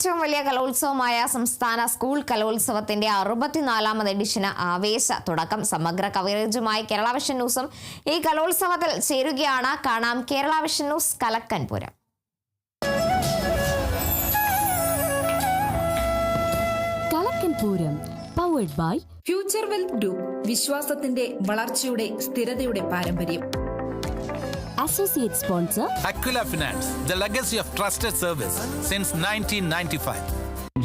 ഏറ്റവും വലിയ കലോത്സവമായ സംസ്ഥാന സ്കൂൾ കലോത്സവത്തിന്റെ 64ാമത് എഡിഷന് ആവേശ തുടക്കം. സമഗ്ര കവറേജുമായി കേരള വിഷൻ ന്യൂസും ഈ കലോത്സവത്തിൽ ചേരുകയാണ്. കാണാം കേരള വിഷൻ ന്യൂസ് കലക്കൻ പൂരം. കലക്കൻ പൂരം powered by future wealth group. വിശ്വാസത്തിന്റെ വളർച്ചയുടെ സ്ഥിരതയുടെ പാരമ്പര്യം. Associate sponsor Aquila Finance, the legacy of trusted service since 1995.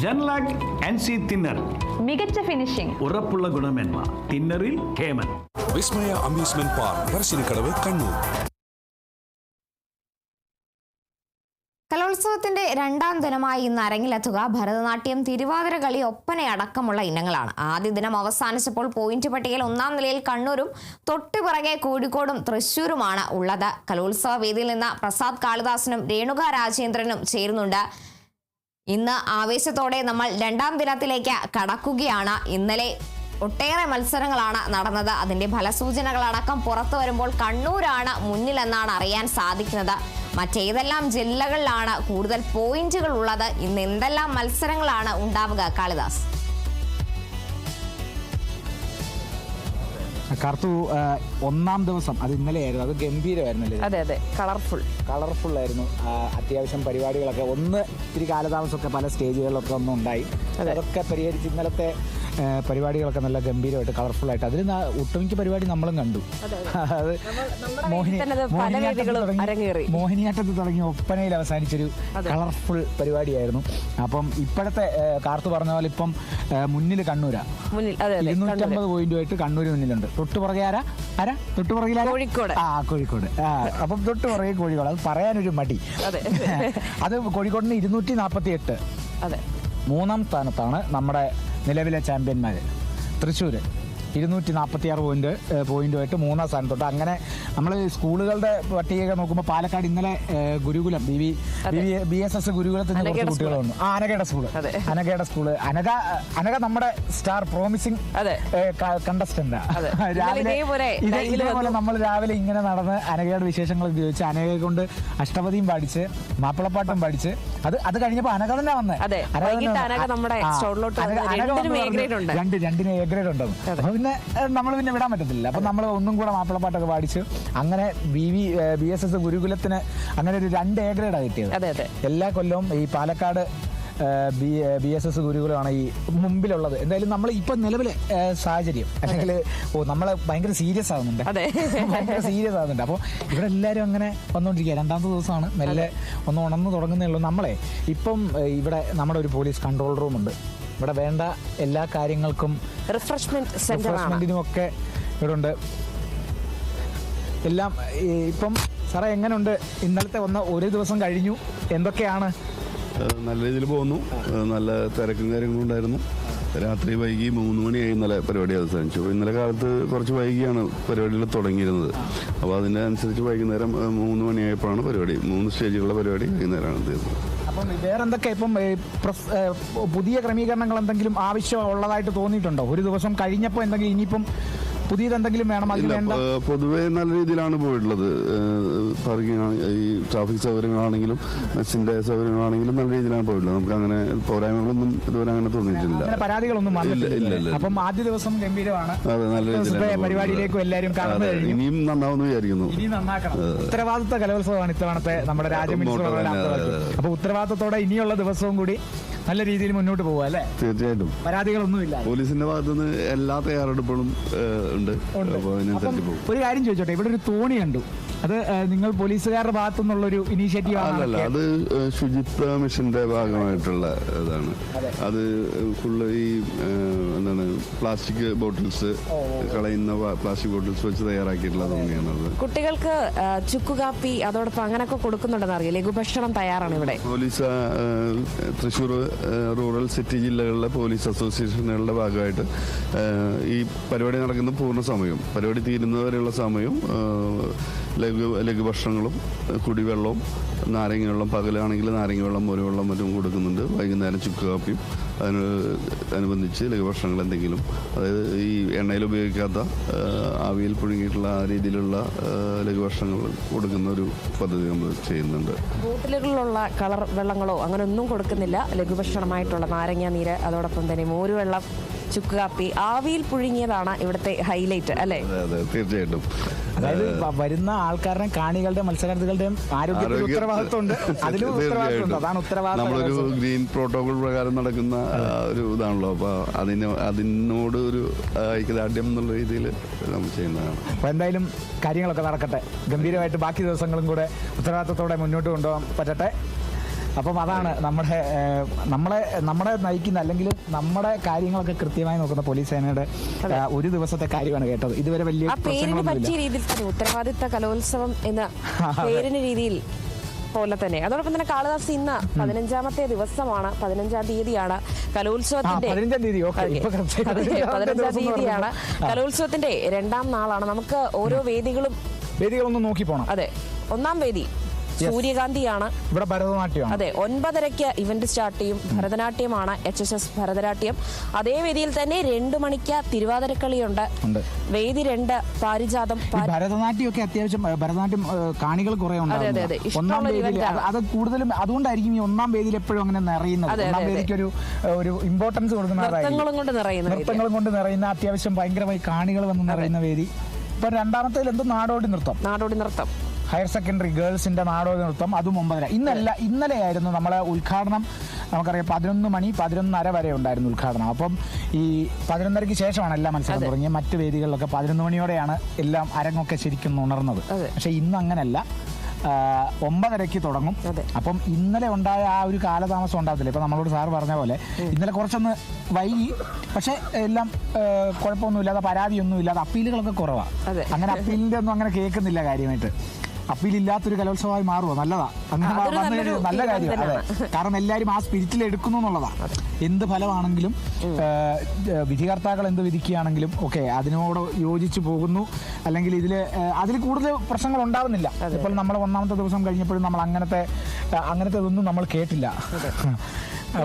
ജൻലാക് NC thinner, മികച്ച ഫിനിഷിംഗ്, ഉറപ്പുള്ള ഗുണമേന്മ. തിന്നറിൽ ഹേമൻ. വിസ്മയ അമ്യൂസ്മെന്റ് പാർക്ക്, പറശ്ശിനിക്കടവ്, കണ്ണൂർ. കലോത്സവത്തിന്റെ രണ്ടാം ദിനമായി ഇന്ന് അരങ്ങിലെത്തുക ഭരതനാട്യം, തിരുവാതിരകളി, ഒപ്പനയടക്കമുള്ള ഇനങ്ങളാണ്. ആദ്യ ദിനം അവസാനിച്ചപ്പോൾ പോയിന്റ് പട്ടികയിൽ ഒന്നാം നിലയിൽ കണ്ണൂരും തൊട്ടുപിറകെ കോഴിക്കോടും തൃശ്ശൂരുമാണ് ഉള്ളത്. കലോത്സവ വേദിയിൽ നിന്ന് പ്രസാദ് കാളിദാസനും രേണുക രാജേന്ദ്രനും ചേരുന്നുണ്ട്. ഇന്ന് ആവേശത്തോടെ നമ്മൾ രണ്ടാം ദിനത്തിലേക്ക് കടക്കുകയാണ്. ഇന്നലെ ഒട്ടേറെ മത്സരങ്ങളാണ് നടന്നത്. അതിന്റെ ഫലസൂചനകളടക്കം പുറത്തു വരുമ്പോൾ കണ്ണൂരാണ് മുന്നിലെന്നാണ് അറിയാൻ സാധിക്കുന്നത്. മറ്റേതെല്ലാം ജില്ലകളിലാണ് കൂടുതൽ പോയിന്റുകൾ ഉള്ളത്? ഇന്ന് എന്തെല്ലാം മത്സരങ്ങളാണ് ഉണ്ടാവുക? കാളിദാസ്. കറുത്തു ഒന്നാം ദിവസം അത് ഇന്നലെയായിരുന്നു. അത് ഗംഭീരമായിരുന്നല്ലേ? അതെ അതെ, കളർഫുൾ ആയിരുന്നു. അത്യാവശ്യം പരിപാടികളൊക്കെ ഇത്തിരി കാലതാമസമൊക്കെ പല സ്റ്റേജുകളിലൊക്കെ ഒന്നും ഉണ്ടായി. അതൊക്കെ പരിഹരിച്ച് ഇന്നലത്തെ പരിപാടികളൊക്കെ നല്ല ഗംഭീരമായിട്ട് കളർഫുള്ളായിട്ട് അതിൽ ഒട്ടുമിക്ക പരിപാടി നമ്മളും കണ്ടു. അത് മോഹിനിയാട്ടത്തിൽ തുടങ്ങി ഒപ്പനയിൽ അവസാനിച്ചൊരു കളർഫുൾ പരിപാടിയായിരുന്നു. അപ്പം ഇപ്പോഴത്തെ കാർത്തു പറഞ്ഞ പോലെ ഇപ്പം മുന്നിൽ കണ്ണൂരാ. 250 പോയിന്റുമായിട്ട് കണ്ണൂർ മുന്നിലുണ്ട്. തൊട്ടുപുറകെ തൊട്ടുപുറകിൽ കോഴിക്കോട്. അപ്പം തൊട്ടുപുറകെ കോഴിക്കോട്. അത് പറയാനൊരു മടി. അത് കോഴിക്കോടിന് 248. മൂന്നാം സ്ഥാനത്താണ് നമ്മുടെ നിലവിലെ ചാമ്പ്യന്മാർ തൃശ്ശൂർ. 246 പോയിന്റുമായിട്ട് മൂന്നാം സ്ഥാനത്തോട്ട്. അങ്ങനെ നമ്മൾ സ്കൂളുകളുടെ പട്ടിക നോക്കുമ്പോൾ പാലക്കാട് ഇന്നലെ ഗുരുകുലം BSS ഗുരുകുലത്തിന് കുറച്ച് കുട്ടികളുണ്ട്. അനഘയുടെ സ്കൂള്. അനഘ നമ്മുടെ സ്റ്റാർ പ്രോമിസിംഗ് കണ്ടസ്റ്റന്റ്. ഇതേപോലെ നമ്മൾ രാവിലെ ഇങ്ങനെ നടന്ന് അനഘയുടെ വിശേഷങ്ങൾ ചോദിച്ച് അനഘയെ കൊണ്ട് അഷ്ടപതിയും പാടിച്ച് മാപ്പിളപ്പാട്ടും പാടിച്ച് അത് കഴിഞ്ഞപ്പോ അനഘ തന്നെ വന്നേ. രണ്ടിന് എ ഗ്രേഡ് ഉണ്ടെന്ന്. നമ്മൾ പിന്നെ വിടാൻ പറ്റത്തില്ല. അപ്പൊ നമ്മൾ ഒന്നും കൂടെ മാപ്പിളപ്പാട്ടൊക്കെ പാടിച്ച് അങ്ങനെ BSS ഗുരുകുലത്തിന് അങ്ങനെ ഒരു 2 എ ഗ്രേഡാണ് കിട്ടിയത്. എല്ലാ കൊല്ലവും ഈ പാലക്കാട് BSS ഗുരുകുലമാണ് ഈ മുമ്പിലുള്ളത്. എന്തായാലും നമ്മൾ ഇപ്പൊ നിലവിലെ സാഹചര്യം അല്ലെങ്കിൽ നമ്മള് ഭയങ്കര സീരിയസ് ആകുന്നുണ്ട്. അപ്പോൾ ഇവിടെ എല്ലാവരും അങ്ങനെ വന്നുകൊണ്ടിരിക്കുക. രണ്ടാമത്തെ ദിവസമാണ്. മെല്ലെ ഒന്ന് ഉണർന്നു തുടങ്ങുന്നേ ഉള്ളൂ. നമ്മളെ ഇപ്പം ഇവിടെ നമ്മുടെ ഒരു പോലീസ് കൺട്രോൾ റൂം ഉണ്ട്. ഇവിടെ വേണ്ട എല്ലാ കാര്യങ്ങൾക്കും റിഫ്രഷ്മെന്റിനും ഒക്കെ ഇവിടെ ഉണ്ട്. എല്ലാം ഇപ്പം സാറേ എങ്ങനെയുണ്ട്? ഇന്നലത്തെ ഒരു ദിവസം കഴിഞ്ഞു. എന്തൊക്കെയാണ്? നല്ല രീതിയിൽ പോകുന്നു. നല്ല തിരക്കും കാര്യങ്ങളും ഉണ്ടായിരുന്നു. രാത്രി വൈകി 3 മണിയായി ഇന്നലെ പരിപാടി അവസാനിച്ചു. ഇന്നലെ കാലത്ത് കുറച്ച് വൈകിയാണ് പരിപാടികൾ തുടങ്ങിയിരുന്നത്. അപ്പോൾ അതിനനുസരിച്ച് വൈകുന്നേരം 3 മണിയായപ്പോഴാണ് പരിപാടി. 3 സ്റ്റേജുകളുടെ പരിപാടി വൈകുന്നേരമാണ് തീർന്നത്. അപ്പം വേറെന്തൊക്കെ ഇപ്പം പുതിയ ക്രമീകരണങ്ങൾ എന്തെങ്കിലും ആവശ്യമുള്ളതായിട്ട് തോന്നിയിട്ടുണ്ടോ? ഒരു ദിവസം കഴിഞ്ഞപ്പോൾ എന്തെങ്കിലും ഇനിയിപ്പം പുതിയതെന്തെങ്കിലും വേണം? അതിൽ വേണ്ട പൊതുവെ നല്ല രീതിയിലാണ് പോയിട്ടുള്ളത്. പാർക്കിംഗ്, ഈ ട്രാഫിക് സൗകര്യങ്ങളാണെങ്കിലും മെസ്സിന്റെ സൗകര്യങ്ങളാണെങ്കിലും നല്ല രീതിയിലാണ് പോയിട്ടുള്ളത്. നമുക്ക് അങ്ങനെ പോരായ്മകളൊന്നും ഇതുവരെ അങ്ങനെ തോന്നിയിട്ടില്ല. പരാതികളൊന്നും വന്നിട്ടില്ല. അപ്പം ആദ്യ ദിവസം ഗംഭീരമാണ്. നല്ല രീതിയിൽ പരിപാടിയിലേക്കും എല്ലാവരും കടന്നു കഴിഞ്ഞു. ഇനിയും നന്നാവുമെന്ന് വിചാരിക്കുന്നു. ഇനി നന്നാക്കണം. ഉത്തരവാദിത്ത കലോത്സവമാണ് ഇത്തവണത്തെ നമ്മുടെ അപ്പൊ ഉത്തരവാദിത്തത്തോടെ ഇനിയുള്ള ദിവസവും കൂടി നല്ല രീതിയിൽ മുന്നോട്ട് പോകുക അല്ലേ? തീർച്ചയായിട്ടും. പരാതികളൊന്നുമില്ല. പോലീസിന്റെ ഭാഗത്തുനിന്ന് എല്ലാ തയ്യാറെടുപ്പുകളും ഉണ്ട്. ഒരു കാര്യം ചോദിച്ചോട്ടെ, ഇവിടെ ഒരു തോണി കണ്ടു. അത് നിങ്ങൾ പോലീസുകാരുടെ ഭാഗത്തു നിന്നുള്ളൊരു ഇനീഷ്യേറ്റീവ് ആണല്ല? അത് ശുചിത്വ മിഷന്റെ ഭാഗമായിട്ടുള്ള ഇതാണ്. അത് ഫുള്ള് ഈ എന്താണ് പ്ലാസ്റ്റിക് ബോട്ടിൽസ് കളയുന്ന പ്ലാസ്റ്റിക് ബോട്ടിൽസ് വെച്ച് തയ്യാറാക്കിയിട്ടുള്ള തോണിയാണ് അത്. കുട്ടികൾക്ക് ചുക്കുകാപ്പി അതോടൊപ്പം അങ്ങനെയൊക്കെ കൊടുക്കുന്നുണ്ടെന്ന് അറിയാം. ലഘുഭക്ഷണം തയ്യാറാണ് ഇവിടെ. പോലീസ് തൃശ്ശൂർ റൂറൽ സിറ്റി ജില്ലകളിലെ പോലീസ് അസോസിയേഷനുകളുടെ ഭാഗമായിട്ട് ഈ പരിപാടി നടക്കുന്ന പൂർണ്ണ സമയം, പരിപാടി തീരുന്നവരെയുള്ള സമയം ലഘുഭക്ഷണങ്ങളും കുടിവെള്ളവും നാരങ്ങ വെള്ളം, പകലാണെങ്കിൽ നാരങ്ങ വെള്ളം, മോരുവെള്ളം മറ്റും കൊടുക്കുന്നുണ്ട്. വൈകുന്നേരം ചുക്ക് കാപ്പിയും അനുബന്ധിച്ച് ലഘുഭക്ഷണങ്ങൾ എന്തെങ്കിലും, അതായത് ഈ എണ്ണയിൽ ഉപയോഗിക്കാത്ത ആവിയിൽ പുഴുങ്ങിയിട്ടുള്ള ആ രീതിയിലുള്ള ലഘുഭക്ഷണങ്ങൾ കൊടുക്കുന്ന ഒരു പദ്ധതി നമ്മൾ ചെയ്യുന്നുണ്ട്. ബോട്ടിലുകളിലുള്ള കളർ വെള്ളങ്ങളോ അങ്ങനെ ഒന്നും കൊടുക്കുന്നില്ല. ലഘുഭക്ഷണമായിട്ടുള്ള നാരങ്ങ നീര്, അതോടൊപ്പം തന്നെ മോരുവെള്ളം, ചുക്ക് കാപ്പി, ആവിയിൽ പുഴുങ്ങിയതാണ് ഇവിടുത്തെ ഹൈലൈറ്റ് അല്ലേ? അതെ, തീർച്ചയായിട്ടും. അതായത് വരുന്ന ആൾക്കാരുടെയും കാണികളുടെയും മത്സരാർത്ഥികളുടെയും ആരോഗ്യത്തിൽ ഉത്തരവാദിത്വമുണ്ട്, അതിലും ഉത്തരവാദിത്വമുണ്ട്. അതാണ് ഉത്തരവാദിത്വം. നമ്മളൊരു ഗ്രീൻ പ്രോട്ടോകോൾ പ്രകാരം നടക്കുന്ന ഒരു ഇതാണല്ലോ. അപ്പൊ അതിനോട് ഒരു ഐക്യദാർഢ്യം എന്നുള്ള രീതിയിൽ നമ്മൾ ചെയ്യുന്നതാണ്. അപ്പോൾ എന്തായാലും കാര്യങ്ങളൊക്കെ നടക്കട്ടെ, ഗംഭീരമായിട്ട് ബാക്കി ദിവസങ്ങളും കൂടെ ഉത്തരവാദിത്വത്തോടെ മുന്നോട്ട് കൊണ്ടുപോകാൻ പറ്റട്ടെ. അപ്പം അതാണ് നമ്മളെ നയിക്കുന്ന, അല്ലെങ്കിൽ നമ്മുടെ കാര്യങ്ങളൊക്കെ കൃത്യമായി നോക്കുന്ന പോലീസ് സേനയുടെ ഒരു ദിവസത്തെ കാര്യമാണ് കേട്ടത്. ഇതുവരെ വലിയ പറ്റിയ രീതിയിൽ തന്നെ ഉത്തരവാദിത്ത കലോത്സവം എന്ന പേരിന് രീതിയിൽ പോലെ തന്നെ. അതോടൊപ്പം തന്നെ കാളിദാസ് ഇന്ന് 15ാമത്തെ ദിവസമാണ്, 15ാം തീയതിയാണ് കലോത്സവത്തിന്റെ 15ാം തീയതിയാണ് കലോത്സവത്തിന്റെ 2ാം നാളാണ്. നമുക്ക് ഓരോ വേദികളൊന്നും നോക്കി പോകണം. അതെ, 1ാം വേദി സൂര്യകാന്തിയാണ്. ഇവിടെ ഭരതനാട്യം. അതെ, 9:30 ഇവന്റ് സ്റ്റാർട്ട് ചെയ്യും. ഭരതനാട്യമാണ്, HSS ഭരതനാട്യം. അതേ വേദിയിൽ തന്നെ 2 മണിക്ക് തിരുവാതിരക്കളിയുണ്ട്. വേദി 2 പാരിജാതം. ഭരതനാട്യം ഒക്കെ അത്യാവശ്യം ഭരതനാട്യം കാണികൾ കുറെ ഉണ്ടാവും. 1ാം വേദിയിൽ അത് കൂടുതലും അതുകൊണ്ടായിരിക്കും ഈ 1ാം വേദിയിൽ എപ്പോഴും അങ്ങനെ നിറയുന്നത്. 1ാം വേദിക്ക് ഒരു ഇമ്പോർട്ടൻസ് കൊടുക്കുന്നതായിരിക്കും. നൃത്തങ്ങളും കൊണ്ട് നിറയുന്ന, അത്യാവശ്യം ഭയങ്കരമായി കാണികൾ വന്ന് നിറയുന്ന വേദി. ഇപ്പൊ 2ാമത്തേൽ എന്തോ നാടോടി നൃത്തം, ഹയർ സെക്കൻഡറി ഗേൾസിന്റെ നാടോടി നൃത്തം, അതും 9:30. ഇന്നലെയായിരുന്നു നമ്മളെ ഉദ്ഘാടനം. നമുക്കറിയാം 11 മണി 11:30 വരെ ഉണ്ടായിരുന്നു ഉദ്ഘാടനം. അപ്പം ഈ 11:30ക്ക് ശേഷമാണ് എല്ലാ മത്സരം തുടങ്ങിയത്. മറ്റു വേദികളിലൊക്കെ 11 മണിയോടെയാണ് എല്ലാം അരങ്ങൊക്കെ ശരിക്കും ഉണർന്നത്. പക്ഷെ ഇന്ന് അങ്ങനല്ല, 9:30ക്ക് തുടങ്ങും. അപ്പം ഇന്നലെ ഉണ്ടായ ആ ഒരു കാലതാമസം ഉണ്ടാകത്തില്ല. ഇപ്പൊ നമ്മളോട് സാർ പറഞ്ഞ പോലെ ഇന്നലെ കുറച്ചൊന്ന് വൈകി, പക്ഷെ എല്ലാം കുഴപ്പമൊന്നുമില്ലാതെ, പരാതിയൊന്നുമില്ലാതെ, അപ്പീലുകളൊക്കെ കുറവാണ്. അങ്ങനെ അപ്പീലിന്റെ ഒന്നും അങ്ങനെ കേൾക്കുന്നില്ല കാര്യമായിട്ട്. അപ്പീലില്ലാത്തൊരു കലോത്സവമായി മാറുമോ? നല്ലതാ, അങ്ങനെ നല്ല കാര്യം. അതെ, കാരണം എല്ലാവരും ആ സ്പിരിറ്റിൽ എടുക്കുന്നു എന്നുള്ളതാണ്. എന്ത് ഫലമാണെങ്കിലും വിധികർത്താക്കൾ എന്ത് വിധിക്കുകയാണെങ്കിലും ഒക്കെ അതിനോട് യോജിച്ച് പോകുന്നു. അല്ലെങ്കിൽ അതിൽ കൂടുതൽ പ്രശ്നങ്ങൾ ഉണ്ടാവുന്നില്ല. ഇപ്പോൾ നമ്മൾ 1ാമത്തെ ദിവസം കഴിഞ്ഞപ്പോഴും നമ്മൾ അങ്ങനത്തെ ഒന്നും നമ്മൾ കേട്ടില്ല.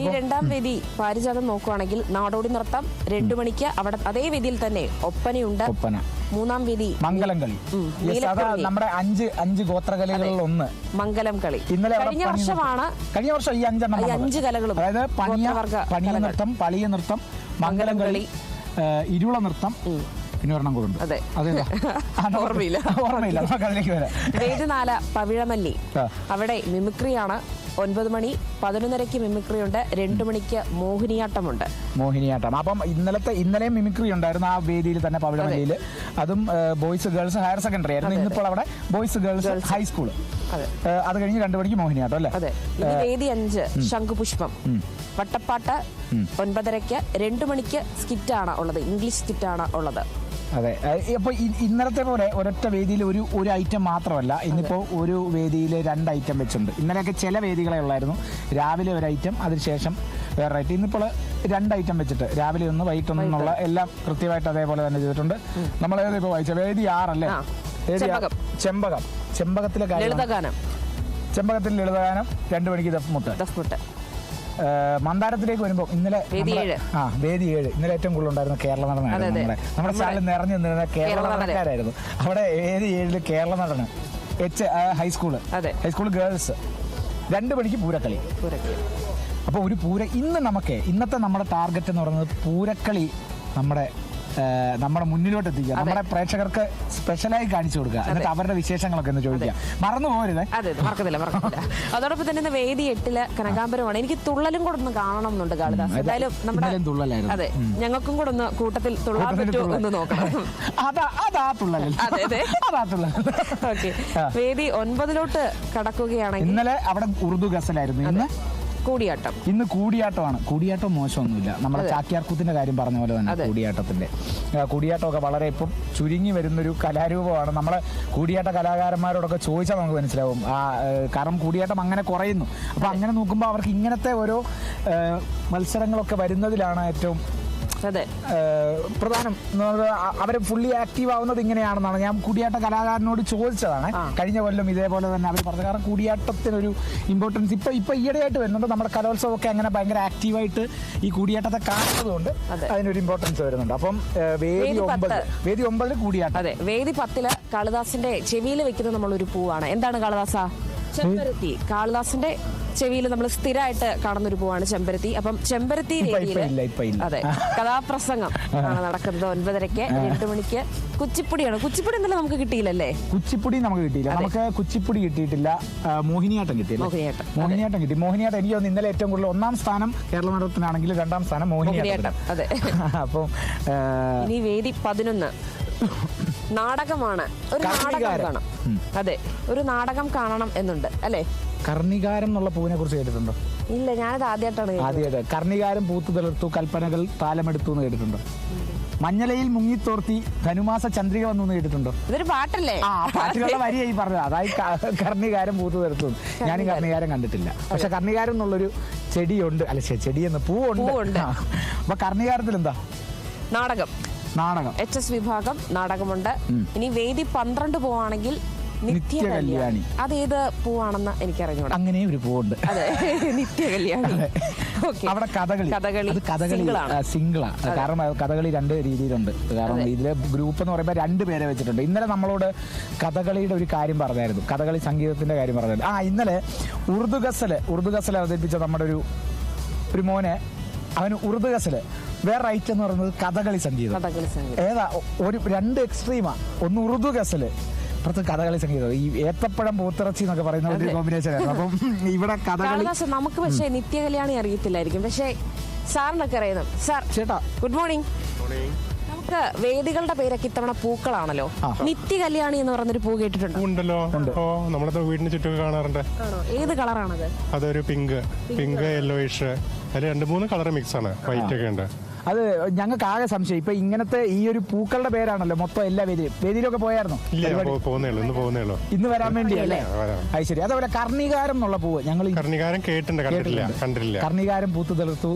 ഈ 2ാം വേദി പാരിജാതം നോക്കുവാണെങ്കിൽ നാടോടി നൃത്തം 2 മണിക്ക് അവിടെ അതേ വേദിയിൽ തന്നെ ഒപ്പനയുണ്ട്. 3ാം വേദി മംഗലം കളി. നമ്മുടെ 5 ഗോത്രകലകളിൽ ഒന്ന് മംഗലം കളി. ഇന്നലെ കഴിഞ്ഞ വർഷം ഈ 5 കലകളും, അതായത് പണിയ നൃത്തം, പളിയ നൃത്തം, മംഗലം കളി, ഇരുള നൃത്തം, പിന്നെ ഒരെണ്ണം കൂടുണ്ട്. ഓർമ്മയില്ല. അതിലേക്ക് വരാം. വേദി 4 പവിഴമല്ലി, അവിടെ മിമിക്രിയാണ്. 9 മണി 11:30 മിമിക്രി ഉണ്ട്. 2 മണിക്ക് മോഹിനിയാട്ടമുണ്ട്. അപ്പം ഇന്നലെയും മിമിക്രി ഉണ്ടായിരുന്നു ആ വേദിയിൽ തന്നെ, പവിഴമല്ലിയിൽ. അതും ബോയ്സ് ഗേൾസ് ഹയർ സെക്കൻഡറി ആയിരുന്നു. ഇന്നിപ്പോൾ അവിടെ ബോയ്സ് ഗേൾസ് ഹൈസ്കൂള്. അത് കഴിഞ്ഞ് 2 മണിക്ക് മോഹിനിയാട്ടം അല്ലേ? അതെ. വേദി 5 ശംഖുപുഷ്പം, വട്ടപ്പാട്ട് 9:30. 2 മണിക്ക് സ്കിറ്റാണ് ഉള്ളത്, ഇംഗ്ലീഷ് സ്കിറ്റാണ് ഉള്ളത്. അതെ, ഇപ്പോൾ ഇന്നലത്തെ പോലെ ഒരൊറ്റ വേദിയിൽ ഒരു ഐറ്റം മാത്രമല്ല, ഇന്നിപ്പോൾ ഒരു വേദിയിൽ 2 ഐറ്റം വെച്ചിട്ടുണ്ട്. ഇന്നലെയൊക്കെ ചില വേദികളെ ഉള്ളായിരുന്നു, രാവിലെ ഒരു ഐറ്റം, അതിനുശേഷം വേറെ ഐറ്റം. ഇന്നിപ്പോൾ 2 ഐറ്റം വെച്ചിട്ട് രാവിലെ 1 വൈകിട്ട് 1 എന്നുള്ള എല്ലാം കൃത്യമായിട്ട് അതേപോലെ തന്നെ ചെയ്തിട്ടുണ്ട്. നമ്മൾ ഇപ്പോൾ വായിച്ച വേദി 6 അല്ലേ? ചെമ്പകത്തിലെ ചെമ്പകത്തിൽ ലളിതഗാനം. 2 മണിക്ക് ദഫ്മുട്ട്. മന്ദാരത്തിലേക്ക് വരുമ്പോൾ ഇന്നലെ വേദി 7 ഇന്നലെ ഏറ്റവും കൂടുതൽ ഉണ്ടായിരുന്ന കേരള നടനായിരുന്നു. നമ്മുടെ സ്ഥലം നിറഞ്ഞു നിന്നിരുന്ന കേരള നടക്കാരായിരുന്നു. അവിടെ വേദി 7 കേരള നടന് ഹൈസ്കൂള് ഗേൾസ്. 2 മണിക്ക് പൂരക്കളി. അപ്പോൾ ഇന്നത്തെ നമ്മുടെ ടാർഗറ്റ് എന്ന് പറയുന്നത് പൂരക്കളി നമ്മുടെ മുന്നിലോട്ട് എത്തിക്കുക, നമ്മുടെ പ്രേക്ഷകർക്ക് സ്പെഷ്യലായി കാണിച്ചു കൊടുക്കുക, എന്നിട്ട് അവരുടെ വിശേഷങ്ങളൊക്കെ ഒന്ന് ചോദിക്കുക. മറന്നു പോകരുത്. മറക്കത്തില്ല. അതോടൊപ്പം തന്നെ വേദി 8 കനകാംബരമാണ്. എനിക്ക് തുള്ളലും കൂടെ ഒന്ന് കാണണം എന്നുണ്ട് കാളിദാസ്. എന്തായാലും തുള്ളലായിരുന്നു. അതെ, ഞങ്ങൾക്കും കൂടെ ഒന്ന് കൂട്ടത്തിൽ തുള്ളാൻ പറ്റുമോ എന്ന് നോക്കണം. അതാ തുള്ളൽ. ഓക്കെ, വേദി 9 കടക്കുകയാണെങ്കിൽ ഇന്നലെ അവിടെ ഉറുദു ഗസലായിരുന്നു. ഇന്ന് കൂടിയാട്ടമാണ്. കൂടിയാട്ടം മോശമൊന്നുമില്ല. നമ്മുടെ ചാക്യാർകൂത്തിന്റെ കാര്യം പറഞ്ഞ പോലെ തന്നെ കൂടിയാട്ടമൊക്കെ വളരെ ഇപ്പം ചുരുങ്ങി വരുന്നൊരു കലാരൂപമാണ്. നമ്മളെ കൂടിയാട്ട കലാകാരന്മാരോടൊക്കെ ചോദിച്ചാൽ നമുക്ക് മനസ്സിലാവും. കാരണം കൂടിയാട്ടം അങ്ങനെ കുറയുന്നു. അപ്പൊ അങ്ങനെ നോക്കുമ്പോൾ അവർക്ക് ഇങ്ങനത്തെ ഓരോ മത്സരങ്ങളൊക്കെ വരുന്നതിലാണ് ഏറ്റവും അതെ, പ്രധാനം അവരെ ഫുള്ളി ആക്റ്റീവ് ആവുന്നത് ഇങ്ങനെയാണെന്നാണ് ഞാൻ കൂടിയാട്ട കലാകാരനോട് ചോദിച്ചതാണ്. കഴിഞ്ഞ കൊല്ലം ഇതേപോലെ തന്നെ അവർ പറഞ്ഞു. കാരണം കൂടിയാട്ടത്തിനൊരു ഇമ്പോർട്ടൻസ് ഇപ്പൊ ഈയിടെയായിട്ട് വരുന്നുണ്ട്. നമ്മുടെ കലോത്സവമൊക്കെ അങ്ങനെ ഭയങ്കര ആക്റ്റീവായിട്ട് ഈ കൂടിയാട്ടത്തെ കാണുന്നതുകൊണ്ട് അതിനൊരു ഇമ്പോർട്ടൻസ് വരുന്നുണ്ട്. അപ്പം വേദി 9 കൂടിയാട്ടം. അതെ, വേദി 10 കാളിദാസിന്റെ ചെവിയിൽ വെക്കുന്ന നമ്മളൊരു പൂവാണ്. എന്താണ് കാളിദാസ? ചെമ്പരത്തി. കാളിദാസിന്റെ ചെവിയിൽ നമ്മൾ സ്ഥിരമായിട്ട് കാണുന്ന ഒരു പൂവാണ് ചെമ്പരത്തി. അപ്പം ചെമ്പരത്തി അതെ കഥാപ്രസംഗം ആണ് നടക്കുന്നത് 9:30. 2 മണിക്ക് കുച്ചിപ്പുടിയാണ്. കുച്ചിപ്പുടി ഇന്നലെ നമുക്ക് കിട്ടിയില്ലല്ലേ? കുച്ചിപ്പുടി നമുക്ക് കിട്ടിയില്ല. നമുക്ക് കുച്ചിപ്പുടി കിട്ടിയിട്ടില്ല. മോഹിനിയാട്ടം കിട്ടിയില്ല. മോഹിനിയാട്ടം കിട്ടി. മോഹിനിയാട്ടം എനിക്ക് തോന്നുന്നു ഇന്നലെ ഏറ്റവും കൂടുതൽ 1ാം സ്ഥാനം കേരള നടനത്തിനാണെങ്കിൽ 2ാം സ്ഥാനം മോഹിനിയാട്ടം. അതെ. അപ്പം ഇനി വേദി 11 നാടകമാണ്. ഒരു നാടകം കാണണം. അതെ, ഒരു നാടകം കാണണം എന്നുണ്ട് അല്ലേ? കർണികാരം എന്നുള്ള പൂവിനെ കുറിച്ച് കേട്ടിട്ടുണ്ടോ? ഇല്ല, ഞാനത് ആദ്യമായിട്ടാണ്. കർണികാരം പൂത്തു തളിർത്തു, കൽപ്പനകൾ താലമെടുത്തു എന്ന് കേട്ടിട്ടുണ്ടോ? മഞ്ഞലയിൽ മുങ്ങിത്തോർത്തി ധനുമാസ ചന്ദ്രിക വന്നു എന്ന് കേട്ടിട്ടുണ്ടോ? ഇതൊരു പാട്ടല്ലേ? ആ പാട്ടുകളുടെ വരിയായി പറഞ്ഞത്. അതായത് കർണികാരം പൂത്തു തളിർത്തു. ഞാനും കർണികാരം കണ്ടിട്ടില്ല. പക്ഷെ കർണികാരം എന്നുള്ളൊരു ചെടിയുണ്ട്. അല്ല, ചെടിയെന്ന് പൂവുണ്ട്. അപ്പൊ കർണികാരത്തിൽ എന്താ? നാടകം. HS വിഭാഗം നാടകമുണ്ട്. ഇനി വേദി 12 പോവാണെങ്കിൽ നിത്യകല്യാണി. അതേത് പൂവാണെന്ന് എനിക്കറിഞ്ഞൂടാ. അങ്ങനെ ഒരു പൂവുണ്ട്. അതെ, നിത്യകല്യാണി. അവിടെ കഥകളി സിംഗിളാണ്. കാരണം കഥകളി 2 രീതിയിലുണ്ട്. കാരണം ഇതിലെ ഗ്രൂപ്പ് എന്ന് പറയുമ്പോൾ 2 പേരെ വെച്ചിട്ടുണ്ട്. ഇന്നലെ നമ്മളോട് കഥകളിയുടെ ഒരു കാര്യം പറഞ്ഞായിരുന്നു. കഥകളി സംഗീതത്തിന്റെ കാര്യം പറഞ്ഞായിരുന്നു. ഇന്നലെ ഉറുദു ഗസൽ അവതരിപ്പിച്ച നമ്മുടെ ഒരു മോനെ, അവന് ഉറുദു ഗസല് വേറെ റൈറ്റ് എന്ന് പറയുന്നത് കഥകളി സംഗീതം. ഏതാ? 2 എക്സ്ട്രീമാ. ഒന്ന് ഉറുദു ഗസല്, ഇപ്പുറത്ത് കഥകളി സംഗീതം. ഈ ഏത്തപ്പഴം പോത്തിറച്ചി എന്നൊക്കെ പറയുന്ന ഒരു കോമ്പിനേഷൻ ആണ്. അപ്പം ഇവിടെ കഥകളി നമുക്ക് പക്ഷേ നിത്യകല്യാണി അറിയത്തില്ലായിരിക്കും. പക്ഷേ സാറിനൊക്കെ അറിയുന്നു. സാർ ചേട്ടാ, ഗുഡ് മോർണിംഗ്. നമുക്ക് വേദികളുടെ പേരൊക്കെ ഇത്തവണ പൂക്കളാണല്ലോ. നിത്യകല്യാണി എന്ന് പറഞ്ഞൊരു പൂ കേട്ടിട്ടുണ്ടോ? ഉണ്ടല്ലോ. നമ്മുടെ വീടിന് ചുറ്റും കാണാറുണ്ട്. ഏത് കളറാണത്? അതൊരു പിങ്ക് യെല്ലോയിഷ്. അതിൽ 2-3 കളർ മിക്സ് ആണ്. വൈറ്റ് ഒക്കെ ഉണ്ട്. അത് ഞങ്ങൾക്ക് ആകെ സംശയം. ഇപ്പൊ ഇങ്ങനത്തെ ഈ ഒരു പൂക്കളുടെ പേരാണല്ലോ മൊത്തം എല്ലാ വേദിയിലൊക്കെ പോയായിരുന്നു? ഇന്ന് വരാൻ വേണ്ടിയല്ലേ? അത് ശരി. അതേപോലെ കർണികാരം എന്നുള്ള പൂവ് ഞങ്ങൾ കണ്ടിട്ടില്ല. കർണികാരം പൂത്തു തെളുത്തു,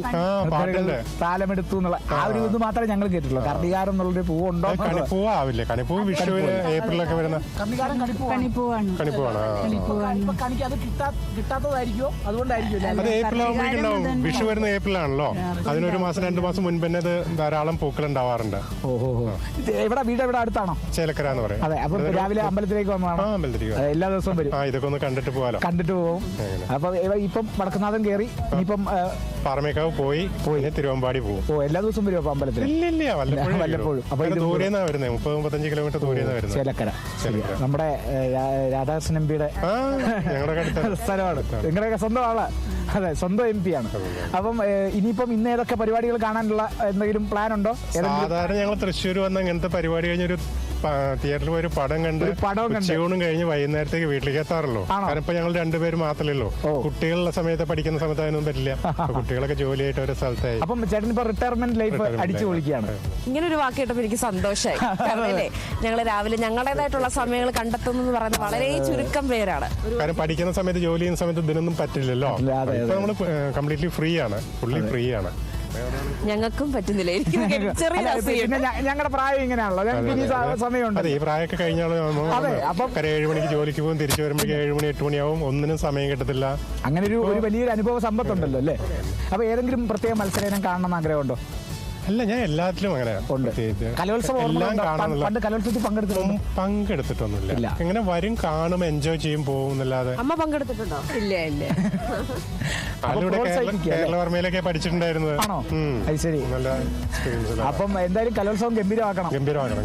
താലമെടുത്തു എന്നുള്ള ആ ഒരു ഇത് മാത്രമേ ഞങ്ങൾ കേട്ടിട്ടുള്ളൂ. കർണികാരം എന്നുള്ളൊരു പൂവ് ഉണ്ടോ? കണിപ്പൂവാവില്ലേ? കണിപ്പൂ വിഷുവിന് ഏപ്രിലൊക്കെ വരുന്ന കർണികാരം കണിപ്പൂവാണ്. അത് കിട്ടാത്തതായിരിക്കോ? അതുകൊണ്ടായിരിക്കും. അത് ഏപ്രിൽ ആകുമ്പോഴേക്കുണ്ടാവും. വിഷു വരുന്ന ഏപ്രിലാണല്ലോ. അതിനൊരു 1-2 മാസം മുൻപ് തന്നെ ധാരാളം പൂക്കൾ ഉണ്ടാവാറുണ്ട്. വീട് എവിടെ അടുത്താണോ? ചേലക്കര എന്ന് പറയും. അതെ. അപ്പൊ രാവിലെ അമ്പലത്തിലേക്ക് വന്നതാണ്. എല്ലാ ദിവസവും വരും. ഇതൊക്കെ ഒന്ന് കണ്ടിട്ട് പോകും. അപ്പൊ ഇപ്പം വടക്കുന്നാഥൻ കയറി ഇനിയിപ്പം പാറമേക്കാവ് പോയി തിരുവമ്പാടി പോകും. എല്ലാ ദിവസവും വരും അപ്പൊ അമ്പലത്തിൽ? ഇല്ല, വല്ലപ്പോഴും. അപ്പൊ ദൂരെന്നാ വരുന്നത്. 30-35 കിലോമീറ്റർ ദൂരെന്നാ വരുന്നത്. ചേലക്കര. നമ്മുടെ രാധാകൃഷ്ണൻ എംപിയുടെ സ്ഥലമാണ്. നിങ്ങളുടെയൊക്കെ സ്വന്തം ആളാ? അതെ, സ്വന്തം MP ആണ്. അപ്പം ഇനിയിപ്പം ഇന്ന് ഏതൊക്കെ പരിപാടികൾ കാണാനുള്ള എന്തെങ്കിലും പ്ലാൻ ഉണ്ടോ? സാധാരണ ഞങ്ങൾ തൃശ്ശൂർ വന്ന ഇങ്ങനത്തെ പരിപാടി കഴിഞ്ഞൊരു തിയേറ്ററിൽ പോയി ഒരു പടം കണ്ട് ഉച്ചയൂണും കഴിഞ്ഞ് വൈകുന്നേരത്തേക്ക് വീട്ടിലേക്ക് എത്താറുള്ളൂ. കാരണം ഇപ്പൊ ഞങ്ങൾ 2 പേര് മാത്രമല്ലോ. കുട്ടികളുടെ സമയത്ത് പഠിക്കുന്ന സമയത്ത് അതിനൊന്നും പറ്റില്ല. കുട്ടികളൊക്കെ ജോലിയായിട്ട് ഓരോ സ്ഥലത്തായി. അപ്പം ചേട്ടൻ ഇപ്പൊ റിട്ടയർമെന്റ് ലൈഫ് അടിച്ചു പൊളിക്കുകയാണ്. ഇങ്ങനെ ഒരു വാക്ക് കേട്ടപ്പോൾ എനിക്ക് സന്തോഷമായി. കാരണം ഞങ്ങൾ രാവിലെ ഞങ്ങളുടേതായിട്ടുള്ള സമയങ്ങൾ കണ്ടെത്തുന്നു എന്ന് പറയുന്നത് വളരെ ചുരുക്കം പേരാണ്. കാരണം പഠിക്കുന്ന സമയത്ത് ജോലി ചെയ്യുന്ന സമയത്ത് ഇതിനൊന്നും പറ്റില്ലല്ലോ. ഇപ്പൊ നമ്മള് കംപ്ലീറ്റ്ലി ഫ്രീ ആണ്. ഫുള്ളി ഫ്രീ ആണ്. ഞങ്ങൾക്കും പറ്റുന്നില്ല. ഞങ്ങളുടെ പ്രായം ഇങ്ങനെയാണല്ലോ. സമയമുണ്ട്. ഈ പ്രായമൊക്കെ കഴിഞ്ഞാൽ 7 മണിക്ക് ജോലിക്ക് പോകും. തിരിച്ചു വരുമ്പോഴേക്ക് 7 മണി 8 മണിയാവും. ഒന്നിനും സമയം കിട്ടത്തില്ല. അങ്ങനെ ഒരു വലിയൊരു അനുഭവ സമ്പത്തുണ്ടല്ലോ അല്ലേ? അപ്പൊ ഏതെങ്കിലും പ്രത്യേക മത്സരം കാണണം ആഗ്രഹമുണ്ടോ? അല്ല, ഞാൻ എല്ലാത്തിലും അങ്ങനെ പങ്കെടുത്തിട്ടൊന്നുമില്ല. ഇങ്ങനെ വരും, കാണും, എൻജോയ് ചെയ്യും, പോകും എന്നല്ലാതെ. അമ്മ പങ്കെടുത്തിട്ടുണ്ടോ? ഇല്ല. കേരളവർമ്മയിലൊക്കെ പഠിച്ചിട്ടുണ്ടായിരുന്നത്. നല്ല എക്സ്പീരിയൻസ്. അപ്പം എന്തായാലും കലോത്സവം ഗംഭീരമാക്കണം.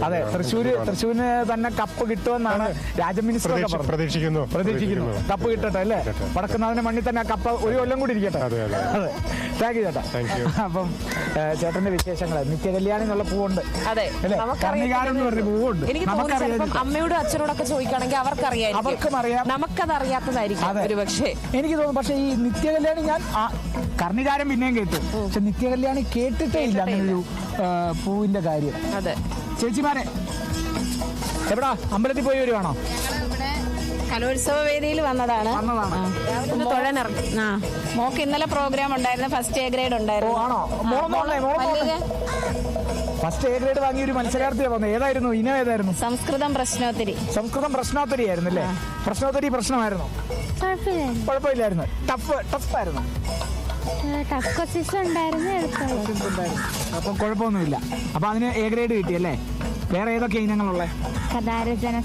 അതെ, തൃശ്ശൂരിന് തന്നെ കപ്പ് കിട്ടുമെന്നാണ് രാജ മിനിസ്റ്റർ പ്രതീക്ഷിക്കുന്നു. കപ്പ് കിട്ടട്ടെ അല്ലേ? വടക്കുന്നാഥിന്റെ മണ്ണിൽ തന്നെ ആ കപ്പ് ഒരു കൊല്ലം കൂടി ഇരിക്കട്ടെ. അതെ. താങ്ക് യു ചേട്ടാ. അപ്പം ചേട്ടന്റെ വിശേഷങ്ങൾ നിത്യകല്യാണി എന്നുള്ള പൂവുണ്ട്. അതെ, പൂവുണ്ട്. അമ്മയോടും അച്ഛനോടൊക്കെ ചോദിക്കുകയാണെങ്കിൽ അവർക്കും അറിയാം. നമുക്കത് അറിയാത്തതായിരിക്കും ഒരു പക്ഷേ. എനിക്ക് തോന്നുന്നു. പക്ഷെ ഈ നിത്യകല്യാണി ഞാൻ കർണികാരം പിന്നെയും കേട്ടു. പക്ഷെ നിത്യകല്യാണി കേട്ടിട്ടേ ഇല്ല അങ്ങനൊരു പൂവിന്റെ കാര്യം. അതെ. ചേച്ചിമാരെ എവിടാ? അമ്പലത്തിൽ പോയി വരുവാണോ? കലോത്സവ വേദിയിൽ വന്നതാണ്. ഒന്ന് തൊഴനിറങ്ങി. മോക്ക് ഇന്നലെ പ്രോഗ്രാം ഉണ്ടായിരുന്നു. ഫസ്റ്റ് എ ഗ്രേഡ് ഉണ്ടായിരുന്നു. ഫസ്റ്റ് എ ഗ്രേഡ് വാങ്ങിയ ഒരു മത്സരാർത്ഥിയാണ് വന്നത്. ഏതായിരുന്നു ഇനം? ഏതായിരുന്നു? സംസ്കൃതം പ്രശ്നോത്തരി. സംസ്കൃതം പ്രശ്നോത്തരി ആയിരുന്നു അല്ലേ? പ്രശ്നോത്തരി പ്രശ്നമായിരുന്നു? കുഴപ്പമില്ലായിരുന്നു. ടഫായിരുന്നു. ടഫ് ക്വസ്റ്റ്യൻസ് ഉണ്ടായിരുന്നു. അപ്പം കുഴപ്പമൊന്നുമില്ല. അപ്പൊ അതിന് എ ഗ്രേഡ് കിട്ടിയല്ലേ? വേറെ ഏതൊക്കെ ഇനങ്ങളുള്ള? കഥാരചന.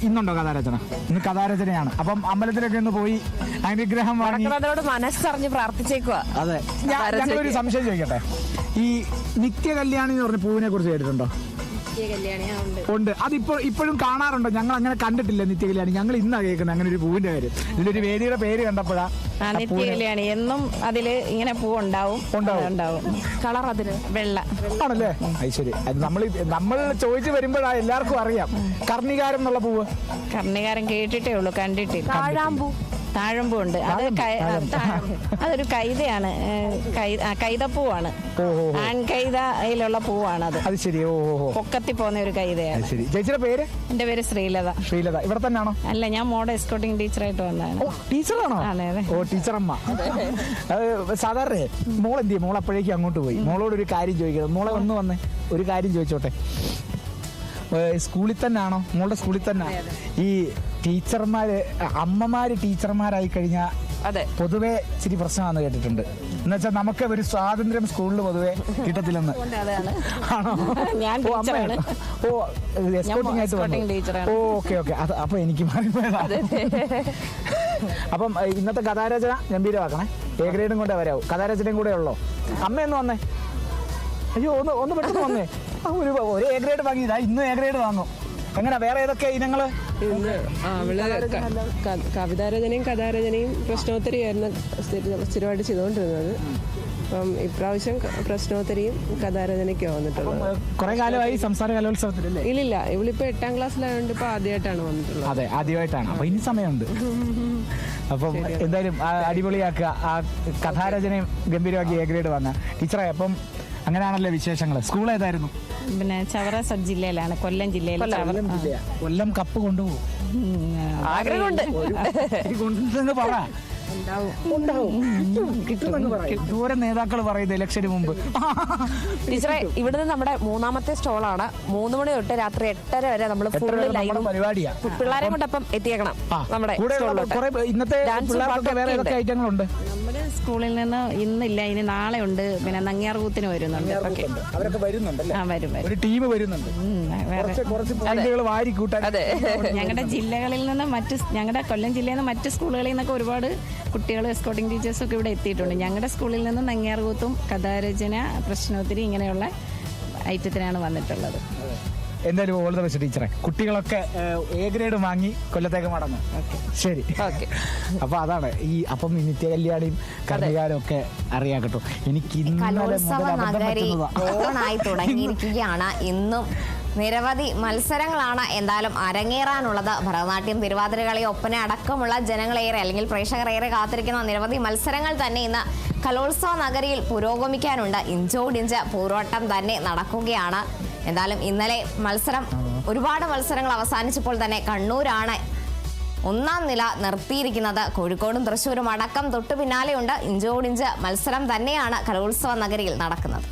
ഇന്നുണ്ടോ കഥാരചന? ഇന്ന് കഥാരചനയാണ്. അപ്പം അമ്പലത്തിലൊക്കെ ഒന്ന് പോയി അനുഗ്രഹം വാങ്ങി മനസ്സറിഞ്ഞ് പ്രാർത്ഥിച്ചേക്കുക. അതെ. ഞങ്ങളൊരു സംശയം ചോദിക്കട്ടെ, ഈ നിത്യകല്യാണി എന്ന് പറഞ്ഞ പൂവിനെ കുറിച്ച് കേട്ടിട്ടുണ്ടോ? ഉണ്ട്. ഇപ്പോഴും കാണാറുണ്ടോ? ഞങ്ങൾ അങ്ങനെ കണ്ടിട്ടില്ല നിത്യകല്യാണി. ഞങ്ങൾ ഇന്നാ കേൾക്കുന്നത് അങ്ങനെ ഒരു പൂവിന്റെ പേര്. ഇതിലൊരു വേദിയുടെ പേര് കണ്ടപ്പോഴാ നിത്യകല്യാണി. എന്നും അതില് ഇങ്ങനെ പൂ ഉണ്ടാവും. കളർ അതിന് വെള്ള ആണല്ലേ? ശരി. നമ്മൾ ചോദിച്ചു വരുമ്പോഴാ എല്ലാവർക്കും അറിയാം. കർണികാരം എന്നുള്ള പൂവ്. കർണികാരം കേട്ടിട്ടേ ഉള്ളൂ, കണ്ടിട്ടില്ല. താഴമ്പൂ ഉണ്ട്. അതൊരു കൈതയാണ്. കൈതപ്പൂവാണ്. ആൺകൈതയിലുള്ള പൂവാണ് അത്. അത് ശരി. പൊക്കത്തി പോകുന്ന ഒരു കൈതയാണ്. ചേച്ചിയുടെ പേര്? എന്റെ പേര് ശ്രീലത. ശ്രീലത ഇവിടെ തന്നെയാണോ? അല്ല, ഞാൻ മോഡൽ എസ്കോർട്ടിംഗ് ടീച്ചറായിട്ട് വന്നതാണ്. ടീച്ചറാണോ? ഓ, ടീച്ചറമ്മ. സാധാരണ മോൾ എന്ത് ചെയ്യും? മോൾ അപ്പോഴേക്കും അങ്ങോട്ട് പോയി. മോളോട് ഒരു കാര്യം ചോദിക്കണം. മോളെ ഒന്ന് വന്നേ, ഒരു കാര്യം ചോദിച്ചോട്ടെ. സ്കൂളിൽ തന്നെയാണോ? മോളുടെ സ്കൂളിൽ തന്നെ ഈ അമ്മമാര് ടീച്ചർമാരായി കഴിഞ്ഞാൽ പൊതുവെ ഇച്ചിരി പ്രശ്നമാണെന്ന് കേട്ടിട്ടുണ്ട്. എന്നുവെച്ചാൽ നമുക്ക് ഒരു സ്വാതന്ത്ര്യം സ്കൂളിൽ പൊതുവെ കിട്ടത്തില്ലെന്ന്. ആണോ? എസ്കോർട്ടിംഗ് ആയിട്ട് വന്നു. ഓക്കെ. അപ്പൊ എനിക്ക് മാറിപ്പോയതാ. അപ്പം ഇന്നത്തെ കഥാരചന ഗംഭീരമാക്കണേ. എ ഗ്രേഡും കൊണ്ടേ വരാവൂ. കഥാരചനയും കൂടെ ഉള്ളോ? അമ്മയൊന്ന് വന്നേ. അയ്യോ, ഒന്ന് പെട്ടെന്ന് വന്നേ. ഒരു എ ഗ്രേഡ് വാങ്ങിയതാ, ഇന്നും എ ഗ്രേഡ് വാങ്ങും. എങ്ങനെ? വേറെ ഏതൊക്കെ ഇനങ്ങള്? കവിതാരചനയും കഥാരചനയും പ്രശ്നോത്തരിയായിരുന്നു സ്ഥിരമായിട്ട് ചെയ്തുകൊണ്ടിരുന്നത്. അപ്പം ഇപ്രാവശ്യം പ്രശ്നോത്തരിയും കഥാരചനയ്ക്കും വന്നിട്ടുള്ളത്. കുറെ കാലമായി സംസ്ഥാന കലോത്സവത്തിലല്ലേ? ഇല്ലില്ല, ഇവളിപ്പോ 8ാം ക്ലാസ്സിലായതുകൊണ്ട് ഇപ്പൊ ആദ്യമായിട്ടാണ് വന്നിട്ടുള്ളത്. അതെ, ആദ്യമായിട്ടാണ്. അപ്പൊ ഇനി സമയമുണ്ട്. അപ്പം എന്തായാലും അടിപൊളിയാക്കുക. ആ കഥാരചനയും ഗംഭീരമാക്കി എ ഗ്രേഡ് വാങ്ങാം. ടീച്ചറെ, അപ്പം അങ്ങനെയാണല്ലേ വിശേഷങ്ങൾ? സ്കൂൾ ഏതായിരുന്നു? പിന്നെ ചവറ സബ് ജില്ലയിലാണ്, കൊല്ലം ജില്ലയിൽ. കൊല്ലം കപ്പ് കൊണ്ടുപോകും. ആഗ്രഹമുണ്ട്. പറ. ദൂരം നേതാക്കൾ പറയുന്നത് ഇലക്ഷന് മുമ്പ്. ടീച്ചറെ, ഇവിടുന്ന് നമ്മുടെ 3ാമത്തെ സ്റ്റോളാണ്. 3 മണി തൊട്ട് രാത്രി 8:30 വരെ നമ്മൾ ഫുൾ ലൈവ് പരിപാടിയാ. പിള്ളേരെ കൊണ്ടപ്പം എത്തിയേക്കണം നമ്മുടെ ഇന്നത്തെ ഐറ്റങ്ങളുണ്ട്. നമ്മുടെ സ്കൂളിൽ നിന്ന് ഇന്നില്ല, ഇനി നാളെ ഉണ്ട്. പിന്നെ നങ്ങ്യാർകൂത്തിന് വരുന്നുണ്ട്. അവരൊക്കെ വരുന്നുണ്ട്. ഒരു ടീം വരുന്നുണ്ട്. ഞങ്ങളുടെ ജില്ലകളിൽ നിന്ന് ഞങ്ങളുടെ കൊല്ലം ജില്ലയിൽ നിന്ന് മറ്റ് സ്കൂളുകളിൽ നിന്നൊക്കെ ഒരുപാട് കുട്ടികളും എസ്കോർട്ടിംഗ് ടീച്ചേഴ്സൊക്കെ ഇവിടെ എത്തിയിട്ടുണ്ട്. ഞങ്ങളുടെ സ്കൂളിൽ നിന്ന് നങ്ങ്യാർകൂത്തും കഥാരചന, പ്രശ്നോത്തരി ഇങ്ങനെയുള്ള ഐറ്റത്തിനാണ് വന്നിട്ടുള്ളത്. എന്തായാലും ഓൾ ദ ബെസ്റ്റ് ടീച്ചറെ. കുട്ടികളൊക്കെ എ ഗ്രേഡ് വാങ്ങി കൊല്ലത്തേക്ക് മടങ്ങും. ശരി. അപ്പൊ അതാണ് അപ്പം നിത്യ കല്യാണിയും കർണികാരും ഒക്കെ അറിയാം കേട്ടോ. എനിക്ക് കലോത്സവ നഗരി ഓണായി തുടങ്ങിയിരിക്കുകയാണ്. ഇന്നും നിരവധി മത്സരങ്ങളാണ് എന്തായാലും അരങ്ങേറാനുള്ളത്. ഭരതനാട്യം, തിരുവാതിരകളി, ഒപ്പന അടക്കമുള്ള ജനങ്ങളേറെ അല്ലെങ്കിൽ പ്രേക്ഷകരേറെ കാത്തിരിക്കുന്ന നിരവധി മത്സരങ്ങൾ തന്നെ ഇന്ന് കലോത്സവ നഗരിയിൽ പുരോഗമിക്കാനുണ്ട്. ഇഞ്ചോടിഞ്ച് പോരാട്ടം തന്നെ നടക്കുകയാണ്. എന്തായാലും ഇന്നലെ ഒരുപാട് മത്സരങ്ങൾ അവസാനിച്ചപ്പോൾ തന്നെ കണ്ണൂരാണ് 1ാം നില നിർത്തിയിരിക്കുന്നത്. കോഴിക്കോടും തൃശ്ശൂരും അടക്കം തൊട്ടു പിന്നാലെയുണ്ട്. ഇഞ്ചോടിഞ്ച് മത്സരം തന്നെയാണ് കലോത്സവ നഗരിയിൽ നടക്കുന്നത്.